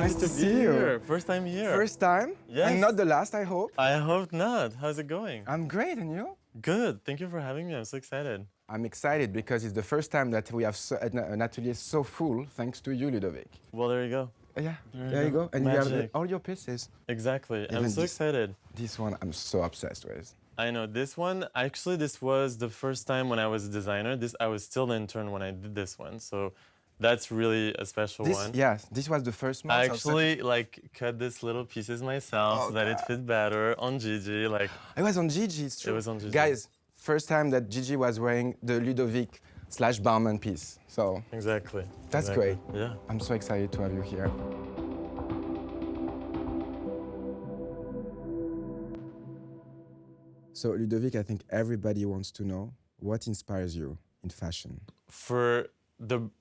Nice to see you. First time here. First time? Yes. And not the last, I hope. I hope not. How's it going? I'm great, and you? Good. Thank you for having me. I'm so excited. I'm excited because it's the first time that we have an atelier so full, thanks to you, Ludovic. Well, there you go. Yeah, there you go. And Magic. you have all your pieces. Exactly. Even I'm so excited. This one I'm so obsessed with. I know this one. Actually, this was the first time when I was a designer. I was still an intern when I did this one. So that's really a special one. Yes, this was the first one. I actually cut this little pieces myself so that it fit better on Gigi. It was on Gigi, it's true. It was on Gigi. Guys, first time that Gigi was wearing the Ludovic / Balmain piece. So Exactly. That's great. Yeah. I'm so excited to have you here. So Ludovic, I think everybody wants to know what inspires you in fashion. For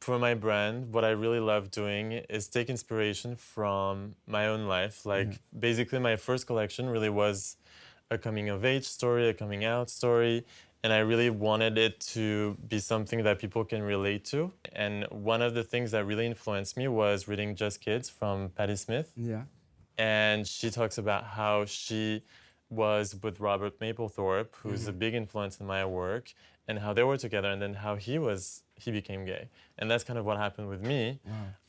my brand, what I really love doing is take inspiration from my own life. Basically, my first collection really was a coming of age story, a coming out story, and I really wanted it to be something that people can relate to. And one of the things that really influenced me was reading Just Kids from Patti Smith. Yeah. And she talks about how she was with Robert Mapplethorpe, who's a big influence in my work, and how they were together, and then how he became gay. And that's kind of what happened with me.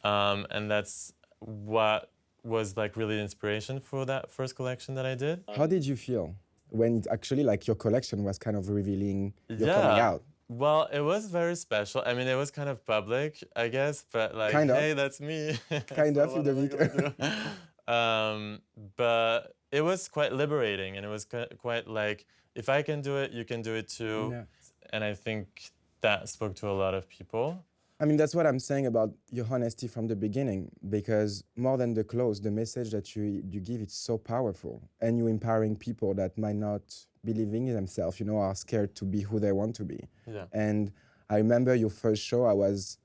Wow. And that's what was really the inspiration for that first collection that I did. How did you feel when it actually your collection was kind of revealing your coming out? Well, it was very special. I mean, it was kind of public, I guess, but kind of. Hey, that's me. Kind of, Ludovic. But it was quite liberating, and it was quite if I can do it, you can do it too. Yeah. And I think that spoke to a lot of people. I mean, that's what I'm saying about your honesty from the beginning, because more than the clothes, the message that you give, it's so powerful. And you're empowering people that might not believing in themselves, are scared to be who they want to be. Yeah. And I remember your first show, I was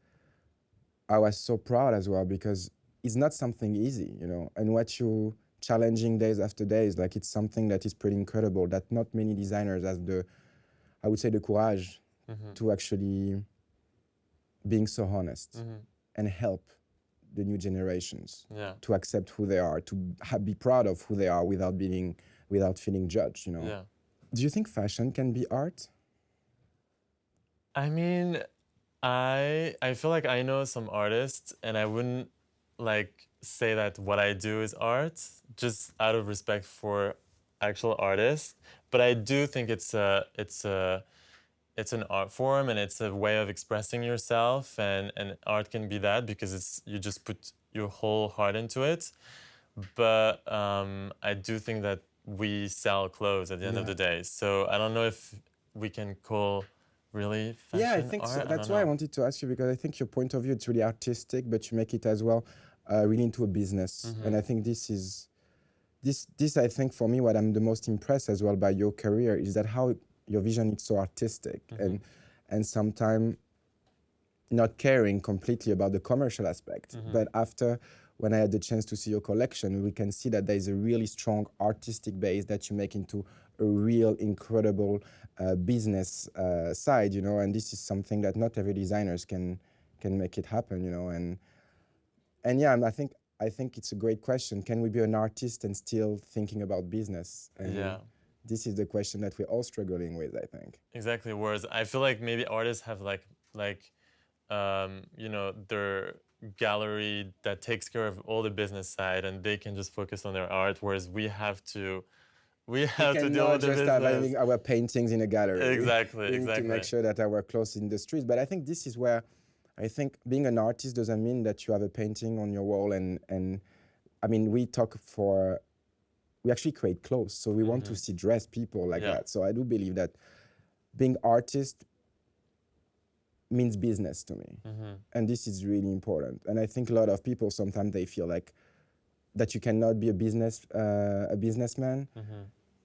so proud as well, because it's not something easy, and what you challenging days after days, it's something that is pretty incredible, that not many designers have the courage to actually being so honest and help the new generations to accept who they are, to be proud of who they are without feeling judged, Yeah. Do you think fashion can be art? I mean, I feel like I know some artists, and I wouldn't say that what I do is art, just out of respect for actual artists. But I do think it's an art form, and it's a way of expressing yourself, and art can be that because you just put your whole heart into it. But I do think that we sell clothes at the end of the day, so I don't know if we can call really fashion Yeah, I think art. so. That's why I wanted to ask you, because I think your point of view, it's really artistic, but you make it as well really into a business. And I think this I think for me, what I'm the most impressed as well by your career is that how your vision is so artistic and sometimes not caring completely about the commercial aspect. But after, when I had the chance to see your collection, we can see that there is a really strong artistic base that you make into a real incredible business side, and this is something that not every designers can make it happen, and yeah, I think it's a great question. Can we be an artist and still thinking about business? And this is the question that we're all struggling with, I think. Exactly. Whereas I feel like maybe artists have their gallery that takes care of all the business side, and they can just focus on their art. Whereas we have to deal with the business. Having our paintings in a gallery. Exactly. We need to make sure that our clothes in the streets. But I think this is where I think being an artist doesn't mean that you have a painting on your wall and I mean, we actually create clothes, so we want to see dressed people that. So I do believe that being artist means business to me, and this is really important. And I think a lot of people sometimes they feel like that you cannot be a businessman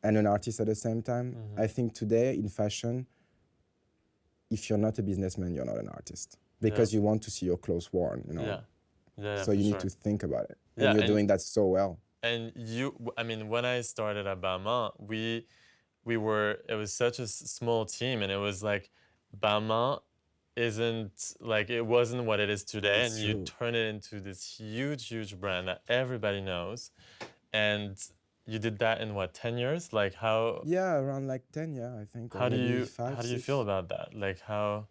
and an artist at the same time. I think today in fashion, if you're not a businessman, you're not an artist, because you want to see your clothes worn, so you need to think about it, and you're doing that so well. And when I started at Balmain, it was such a small team, and it was Balmain isn't like it wasn't what it is today, It's and you true. turn it into this huge brand that everybody knows. And you did that in what, 10 years? Like Yeah, around like 10, yeah, I think, or how do maybe you five, how do you feel 6. about that? Like how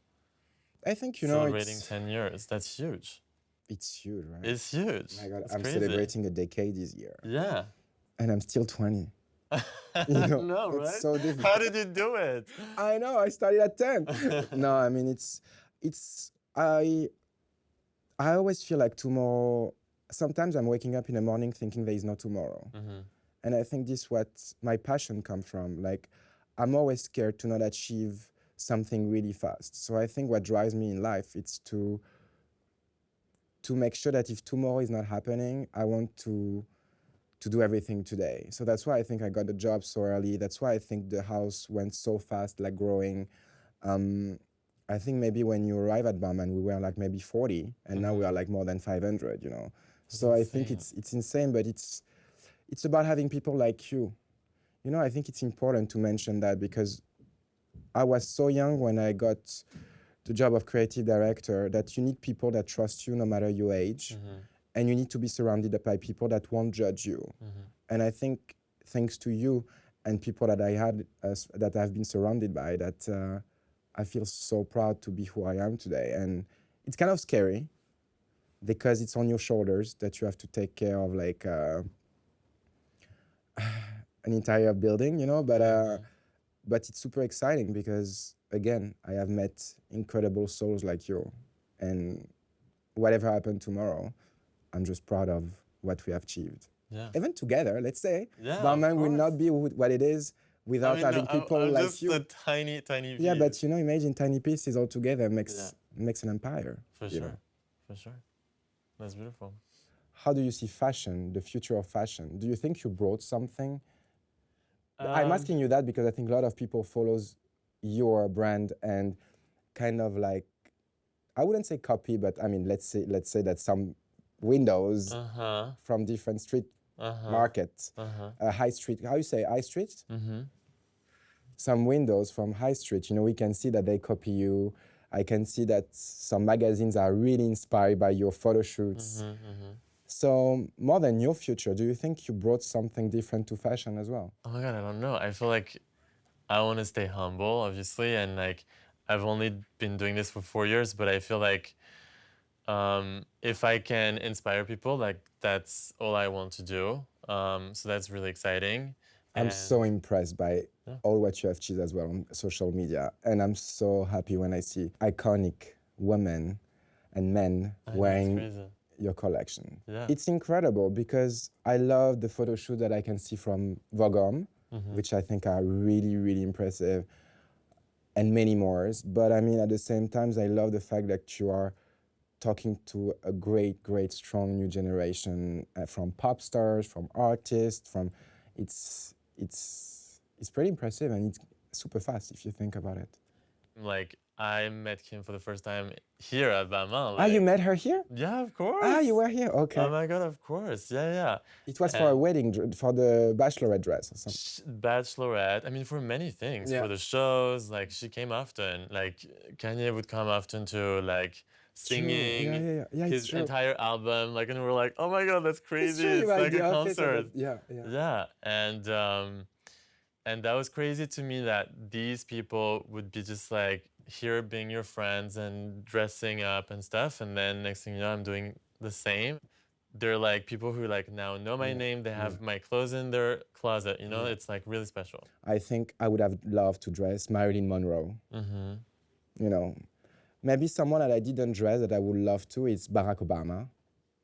I think, celebrating 10 years, that's huge. it's huge, right? It's huge. My God, It's I'm crazy. celebrating a decade this year, Yeah. and I'm still 20. No, It's right? so How difficult. did you do it? I know, I started at 10. No, I mean, it's, I always feel like tomorrow, sometimes I'm waking up in the morning thinking there is no tomorrow. And I think this is what my passion comes from. Like, I'm always scared to not achieve something really fast. So I think what drives me in life is to make sure that if tomorrow is not happening, I want to do everything today. So that's why I think I got the job so early. That's why I think the house went so fast, like growing. I think maybe when you arrive at Balmain, we were like maybe 40, and now we are like more than 500, you know. So I think it's insane, but it's about having people like you. You know, I think it's important to mention that because I was so young when I got the job of creative director that you need people that trust you no matter your age, and you need to be surrounded by people that won't judge you. And I think thanks to you and people that I had, that I've been surrounded by, that I feel so proud to be who I am today. And it's kind of scary because it's on your shoulders that you have to take care of like an entire building, you know, but it's super exciting because again, I have met incredible souls like you, and whatever happened tomorrow, I'm just proud of what we have achieved. Yeah. Even together, let's say, Yeah, Balmain will not be what it is without having people I'm like just you. a tiny piece. Yeah, but you know, imagine tiny pieces all together makes an empire. For you sure. know. For sure. That's beautiful. How do you see fashion, the future of fashion? Do you think you brought something? I'm asking you that because I think a lot of people follows your brand and kind of like, I wouldn't say copy, but I mean, let's say that some windows from different street markets, high street, how you say, high street? Some windows from high street, you know, we can see that they copy you. I can see that some magazines are really inspired by your photo shoots. So more than your future, do you think you brought something different to fashion as well? Oh my God, I don't know. I feel like I want to stay humble, obviously, and like I've only been doing this for 4 years, but I feel like if I can inspire people, like that's all I want to do. So that's really exciting. I'm so impressed by all what you have achieved as well on social media, and I'm so happy when I see iconic women and men wearing your collection. Yeah. It's incredible because I love the photo shoot that I can see from Vogue, which I think are really, really impressive, and many more. But I mean, at the same time, I love the fact that you are talking to a great, strong new generation from pop stars, from artists, from it's pretty impressive, and it's super fast if you think about it. Like I met Kim for the first time here at Balmain. Like, you met her here? Yeah, of course. You were here? Okay. Oh my God, of course. Yeah. It was for a wedding, for the bachelorette dress or something. Bachelorette. I mean, for many things. For the shows, like she came often. Like Kanye would come often to like singing his entire album. Like, and we're like, oh my God, that's crazy. It's like a concert. Yeah. And that was crazy to me that these people would be just like here being your friends and dressing up and stuff. And then next thing you know, I'm doing the same. They're like people who like now know my name. They have my clothes in their closet. You know, it's like really special. I think I would have loved to dress Marilyn Monroe. You know, maybe someone that I didn't dress that I would love to is Barack Obama.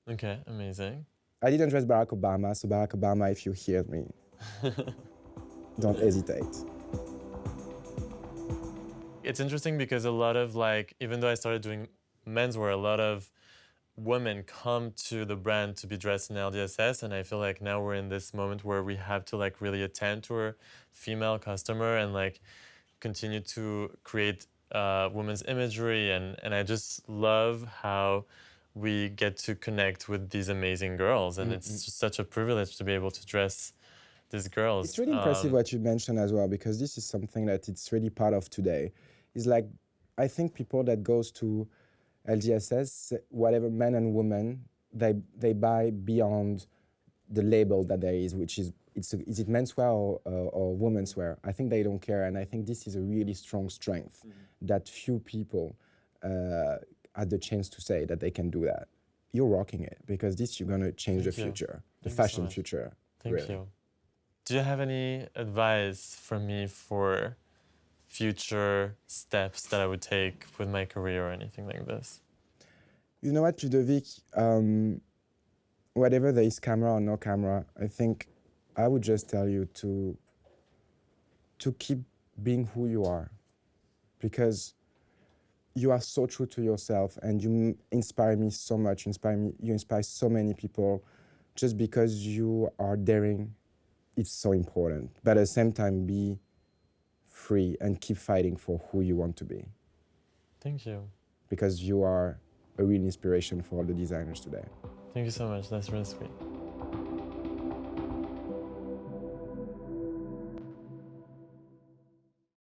Okay, amazing. I didn't dress Barack Obama, so Barack Obama, if you hear me, don't hesitate. It's interesting because a lot of like, even though I started doing menswear, a lot of women come to the brand to be dressed in LDSS, and I feel like now we're in this moment where we have to like really attend to our female customer and like continue to create women's imagery, and I just love how we get to connect with these amazing girls, and it's just such a privilege to be able to dress these girls. It's really impressive what you mentioned as well, because this is something that it's really part of today. It's like I think people that goes to LGSS, whatever men and women, they buy beyond the label that there is, which is is it menswear or womenswear? I think they don't care, and I think this is a really strong strength that few people had the chance to say that they can do that. You're rocking it because this you're gonna change Thank the you. future, the Thank you so fashion much. future. Thank really. you. Do you have any advice for me for future steps that I would take with my career or anything like this? You know what, Ludovic? Whatever there is camera or no camera, I think I would just tell you to keep being who you are, because you are so true to yourself, and you inspire me so much. You inspire so many people, just because you are daring. It's so important, but at the same time, be free and keep fighting for who you want to be, Thank you. because you are a real inspiration for all the designers today. Thank you so much. That's really sweet.